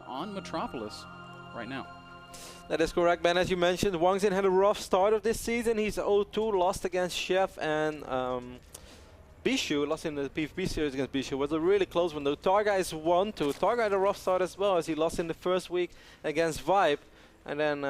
1 on Metropolis right now. That is correct, Ben. As you mentioned, HwangSin had a rough start of this season. He's 0-2, lost against Chef and Bishu, lost in the PvP series against Bishu. Was a really close one though. TargA is 1-2. TargA had a rough start as well, as he lost in the first week against Vibe. And then,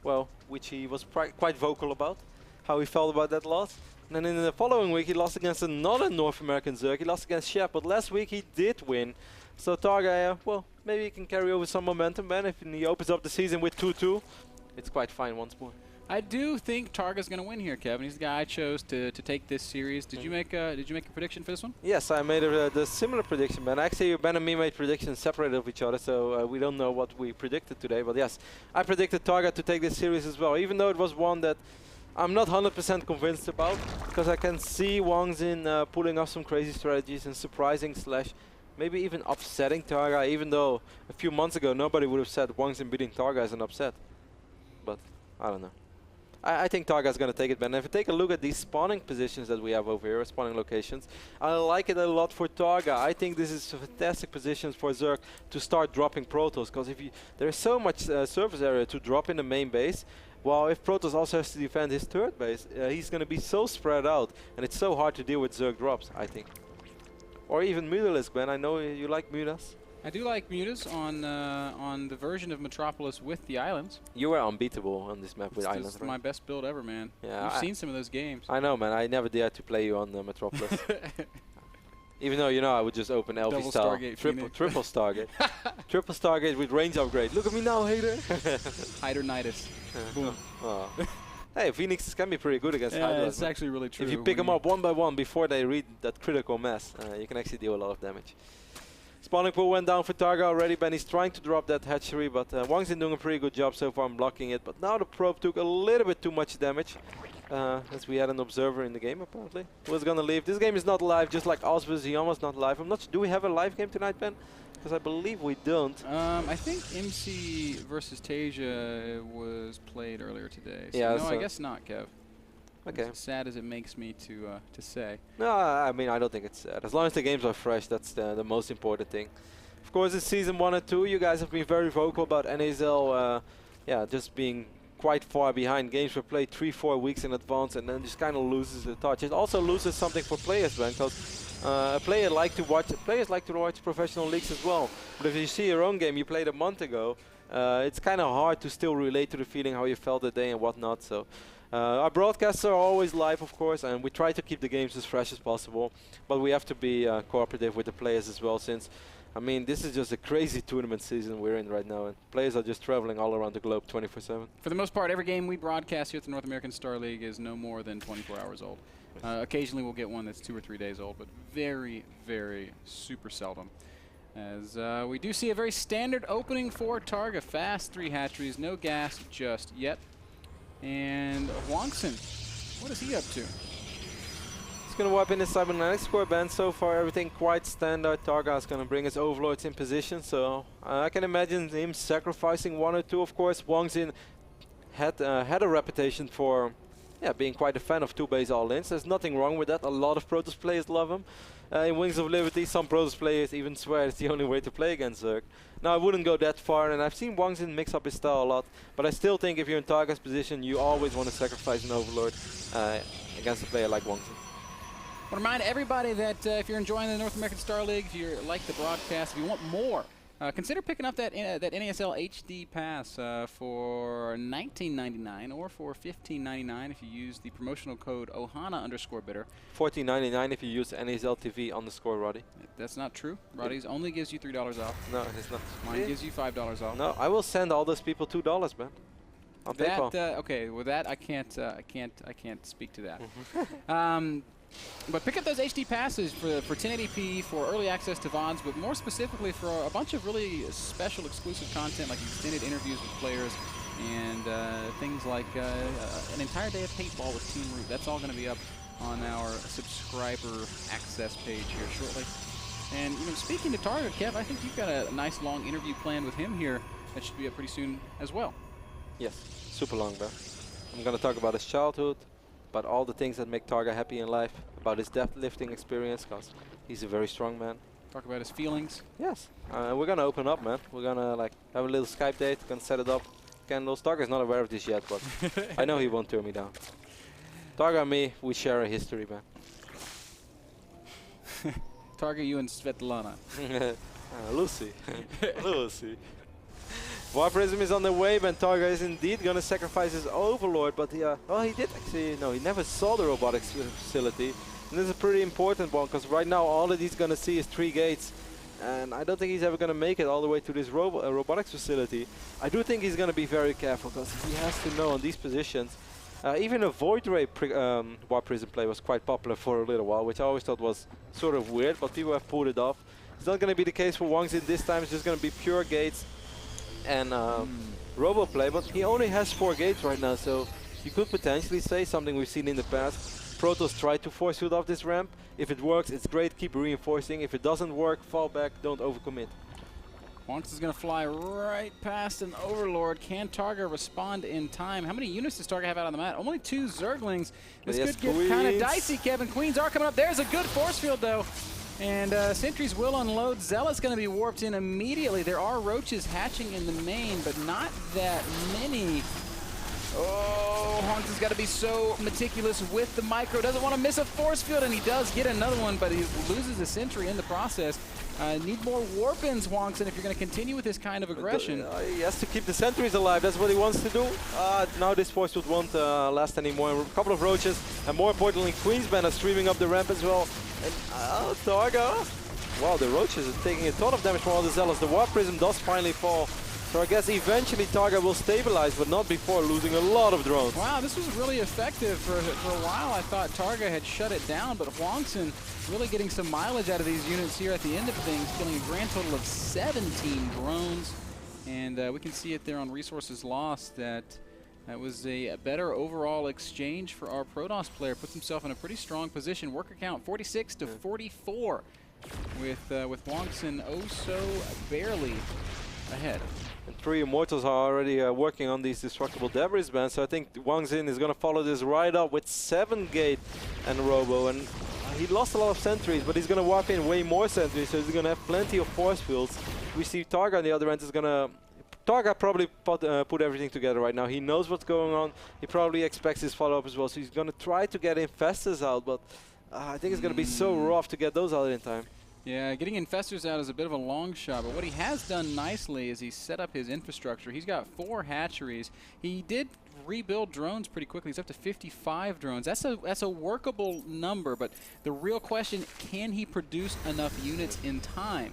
well, which he was quite vocal about, how he felt about that loss. And then in the following week, he lost against another North American Zerg. He lost against Chef, but last week he did win. So TargA, well, maybe he can carry over some momentum, man. If he opens up the season with 2-2, it's quite fine once more. I do think TargA's going to win here, Kevin. He's the guy I chose to take this series. Did you make a prediction for this one? Yes, I made the similar prediction, Ben. Actually, Ben and me made predictions separated of each other, so we don't know what we predicted today. But yes, I predicted TargA to take this series as well, even though it was one that I'm not 100% convinced about, because I can see HwangSin pulling off some crazy strategies and surprising / maybe even upsetting TargA, even though a few months ago nobody would have said HwangSin beating TargA as an upset. But I don't know. I think TargA is going to take it, Ben. If you take a look at these spawning positions that we have over here, spawning locations, I like it a lot for TargA. I think this is a fantastic position for Zerg to start dropping Protoss, because if there's so much surface area to drop in the main base. Well, if Protoss also has to defend his third base, he's going to be so spread out, and it's so hard to deal with Zerg drops, I think. Or even Mutalisk, Ben. I know you like Mutas. I do like Mutas on the version of Metropolis with the islands. You were unbeatable on this map with islands, This is right? my best build ever, man. Yeah, You've seen some of those games. I know, man. I never dared to play you on Metropolis. Even though, you know, I would just open LV Double style. Stargate Triple Stargate. Triple Stargate with range upgrade. Look at me now, hater. Hydronitis. Boom. Oh. Hey, Phoenix can be pretty good against Yeah, Hydras. it's actually really true. If you pick them up one by one before they read that critical mass, you can actually deal a lot of damage. Spawning pool went down for TargA already. Benny's trying to drop that hatchery, but HwangSin doing a pretty good job so far in blocking it. But now the probe took a little bit too much damage, as we had an observer in the game apparently. Who was gonna leave. This game is not live, just like Oz vs. Yama's not live. I'm not. Do we have a live game tonight, Ben? Because I believe we don't. I think MC versus TargA was played earlier today. So Yeah, no, so I guess not, Kev. Okay. As sad as it makes me to say. No, I mean, I don't think it's sad. As long as the games are fresh, that's the most important thing. Of course, it's season 1 and 2. You guys have been very vocal about NASL, yeah, just being quite far behind. Games were played 3-4 weeks in advance, and then just kind of loses the touch. It also loses something for players, Ben, because players like to watch professional leagues as well. But if you see your own game you played a month ago, it's kind of hard to still relate to the feeling how you felt that day and whatnot. So. Our broadcasts are always live, of course, and we try to keep the games as fresh as possible. But we have to be cooperative with the players as well, since, I mean, this is just a crazy tournament season we're in right now, and players are just traveling all around the globe 24/7. For the most part, every game we broadcast here at the North American Star League is no more than 24 hours old. Occasionally we'll get one that's 2 or 3 days old, but very, very super seldom. As we do see a very standard opening for TargA. Fast 3 hatcheries, no gas just yet. And HwangSin, what is he up to? He's going to wipe in his cybernetics core band. So far, everything quite standard. TargA is going to bring his overlords in position. So I can imagine him sacrificing 1 or 2. Of course, HwangSin had a reputation for being quite a fan of 2-base all-ins. There's nothing wrong with that. A lot of Protoss players love him. In Wings of Liberty, some Protoss players even swear it's the only way to play against Zerg. Now, I wouldn't go that far, and I've seen HwangSin mix up his style a lot, but I still think if you're in TargA's position, you always want to sacrifice an Overlord against a player like HwangSin. I want to remind everybody that if you're enjoying the North American Star League, if you like the broadcast, if you want more, consider picking up that NASL HD pass for $19.99 or for $15.99 if you use the promotional code Ohana_bidder. $14.99 if you use NASL TV _Roddy. That's not true. Roddy's only gives you $3 off. No, it's not. Mine gives you $5 off. No, I will send all those people $2, man. On PayPal. Okay, with that I can't speak to that. But pick up those HD passes for 1080p, for early access to VODs, but more specifically for a bunch of really special exclusive content like extended interviews with players and things like an entire day of paintball with Team Root. That's all going to be up on our subscriber access page here shortly. And you know, speaking to TargA, Kev, I think you've got a nice long interview planned with him here that should be up pretty soon as well. Yes, super long, bro. I'm going to talk about his childhood, about all the things that make TargA happy in life, about his deadlifting experience, because he's a very strong man. talk about his feelings. Yes. We're going to open up, man. We're going to like have a little Skype date. Going to set it up. Candles. TargA is not aware of this yet, but I know he won't turn me down. TargA and me, we share a history, man. TargA, you and Svetlana. Lucy. Lucy. War Prism is on the way, and TargA is indeed going to sacrifice his Overlord, but well, he did actually, no, he never saw the robotics facility. And this is a pretty important one, because right now all that he's going to see is 3 gates. And I don't think he's ever going to make it all the way to this robotics facility. I do think he's going to be very careful, because he has to know on these positions. Even a Void Ray War Prism play was quite popular for a little while, which I always thought was sort of weird, but people have pulled it off. It's not going to be the case for HwangSin this time. It's just going to be pure gates and robo play, but he only has 4 gates right now, so you could potentially say something we've seen in the past. Protoss try to force field off this ramp. If it works, it's great, keep reinforcing. If it doesn't work, fall back, don't overcommit. HwangSin's going to fly right past an Overlord. Can TargA respond in time? How many units does TargA have out on the mat? Only 2 Zerglings. This could get kind of dicey, Kevin. Queens are coming up. There's a good force field, though. And sentries will unload. Zealot's going to be warped in immediately. There are roaches hatching in the main, but not that many. Oh, HwangSin's got to be so meticulous with the micro. Doesn't want to miss a force field, and he does get another one, but he loses a sentry in the process. Need more warp-ins, HwangSin, if you're going to continue with this kind of aggression. He has to keep the sentries alive. That's what he wants to do. Now this force field won't last anymore. A couple of roaches, and more importantly, Queensman are streaming up the ramp as well. And TargA. Wow, the roaches are taking a ton of damage from all the Zealots. The Warp Prism does finally fall. So I guess eventually TargA will stabilize, but not before losing a lot of drones. Wow, this was really effective. For a while I thought TargA had shut it down, but HwangSin really getting some mileage out of these units here at the end of things, killing a grand total of 17 drones. And we can see it there on resources lost that was a better overall exchange for our Protoss player. Puts himself in a pretty strong position. Worker count 46 to 44 with HwangSin oh so barely ahead. And 3 Immortals are already working on these destructible debris bands, so I think HwangSin is going to follow this right up with 7 gate and robo. And he lost a lot of sentries, but he's going to warp in way more sentries, so he's going to have plenty of force fields. We see TargA on the other end is going to... TargA probably put everything together right now. He knows what's going on. He probably expects his follow-up as well, so he's going to try to get Infestors out, but I think it's going to be so rough to get those out in time. Yeah, getting Infestors out is a bit of a long shot, but what he has done nicely is he's set up his infrastructure. He's got 4 hatcheries. He did rebuild drones pretty quickly. He's up to 55 drones. That's a workable number, but the real question, can he produce enough units in time?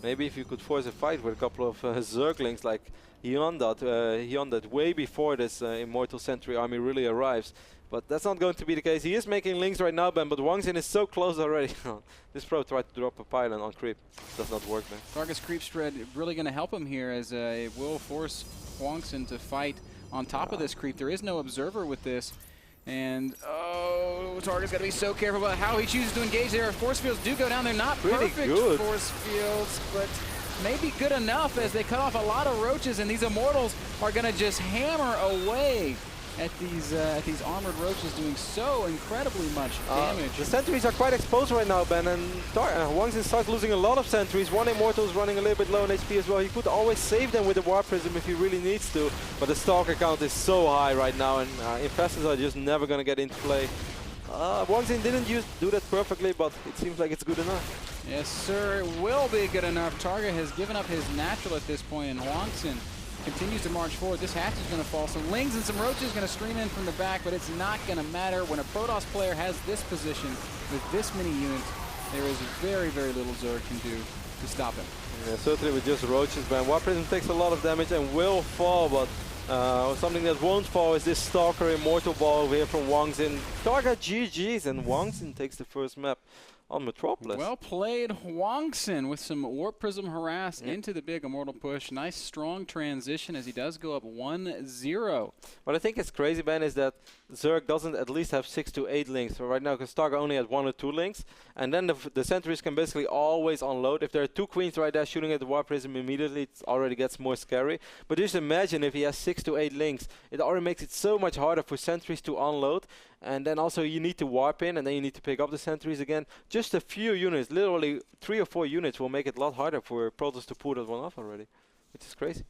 Maybe if you could force a fight with a couple of Zerglings like Hyundai way before this Immortal Sentry army really arrives. But that's not going to be the case. He is making links right now, Ben, but HwangSin is so close already. This pro tried to drop a pylon on creep. Does not work, man. TargA's creep spread really going to help him here, as it will force HwangSin to fight on top of this creep. There is no observer with this. And, oh, TargA's got to be so careful about how he chooses to engage there. Force fields do go down. They're not perfect force fields, but maybe good enough as they cut off a lot of roaches, and these Immortals are going to just hammer away at these armored roaches, doing so incredibly much damage. The sentries are quite exposed right now, Ben, and HwangSin starts losing a lot of sentries. 1 Immortal is running a little bit low on HP as well. He could always save them with the Warp Prism if he really needs to, but the Stalker count is so high right now, and Infestors are just never going to get into play. HwangSin didn't do that perfectly, but it seems like it's good enough. Yes, sir, it will be good enough. TargA has given up his natural at this point, and HwangSin continues to march forward. This hatch is going to fall. Some Lings and some Roaches going to stream in from the back, but it's not going to matter. When a Protoss player has this position with this many units, there is very, very little Zerg can do to stop him. Yeah, certainly with just Roaches, man. Warp Prism takes a lot of damage and will fall, but something that won't fall is this Stalker Immortal ball over here from HwangSin. TargA GG's, and HwangSin takes the first map on Metropolis. Well played, HwangSin, with some Warp Prism harass into the big Immortal push. Nice, strong transition as he does go up 1-0. What I think is crazy, Ben, is that Zerg doesn't at least have 6 to 8 links. So right now, because TargA only had 1 or 2 links, and then the sentries can basically always unload. If there are 2 Queens right there shooting at the Warp Prism immediately, it already gets more scary. But just imagine if he has 6 to 8 links, it already makes it so much harder for sentries to unload. And then also you need to warp in, and then you need to pick up the sentries again. Just a few units, literally 3 or 4 units, will make it a lot harder for Protoss to pull that one off already, which is crazy.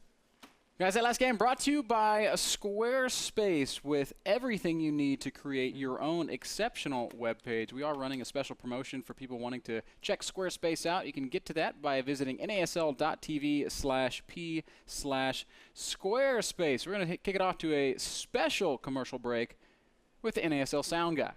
Guys, that last game brought to you by Squarespace, with everything you need to create your own exceptional web page. We are running a special promotion for people wanting to check Squarespace out. You can get to that by visiting nasl.tv/p/Squarespace. We're going to kick it off to a special commercial break with the NASL Sound Guy.